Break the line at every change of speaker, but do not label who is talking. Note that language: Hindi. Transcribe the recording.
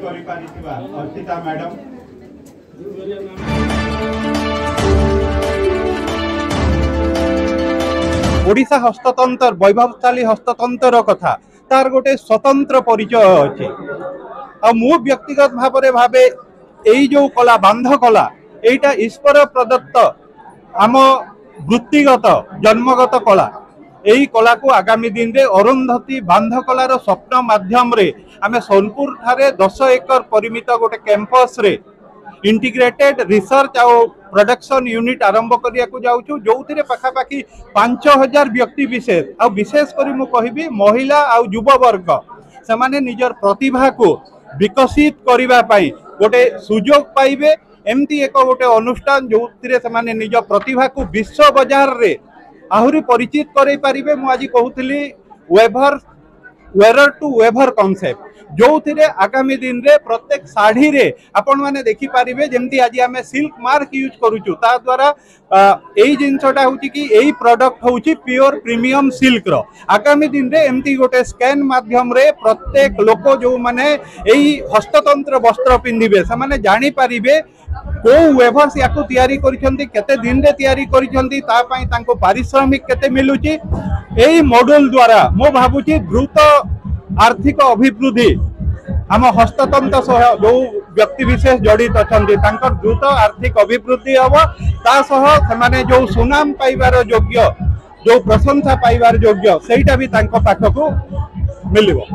करि पारिथिबा अर्चिता मैडम ओडिशा हस्ततंत्र वैभवशाली हस्ततंत्र कथा तार गोटे स्वतंत्र परिचय अच्छे आ मु व्यक्तिगत भावे यही जो कला बांध कला एटा ईश्वर प्रदत्त आम वृत्तिगत जन्मगत कला यही कला को आगामी दिन रे अरुंधति बांध कलार स्वप्न माध्यम रे आमे सोनपुर ठारे 10 एकर परिमित गोटे कैंपस रे इंटीग्रेटेड रिसर्च और प्रोडक्शन यूनिट आरंभ करिया को जाउछु जोथिरे पाखापाखी 5000 व्यक्ति विशेष आ विशेष करी मु कहिबी महिला आ युवा वर्ग से माने निजर प्रतिभा को विकसित करिबा पाई गोटे सुजोग पाइबे एमती एक गोटे अनुष्ठान जोथिरे से माने निज प्रतिभा को विश्व बाजार रे आहुरी परिचित करई पारिबे। मु आज कहूतली वेयर टू वेवर कांसेप्ट जो थिरे आगामी दिन रे प्रत्येक साड़ी रे आपण माने देखि पारिबे जेमती आज आमे सिल्क मार्क यूज करूछु ता द्वारा एई जिंसटा होची कि एई प्रोडक्ट होची प्योर प्रीमियम सिल्क रो आगामी दिन रे एमती गोटे स्कैन माध्यम रे प्रत्येक लोक जो माने एई हस्ततंत्र वस्त्र पिंदिबे से माने जानि पारिबे को वेभर्स याकू तयारी करिसंती केते दिन रे तयारी करिसंती ता पई तांको पारिश्रमिक केते मिलुची एई मॉड्यूल द्वारा मो भाबुची द्रुत आर्थिक अभिवृद्धि आम हस्ततंत्र सह जो व्यक्ति विशेष जड़ित अच्छा द्रुत आर्थिक अभिवृद्धि हम ताने जो सुनाम पाइबार योग्य जो प्रशंसा पाइबार योग्य सेटा भी पाखक मिलिबो।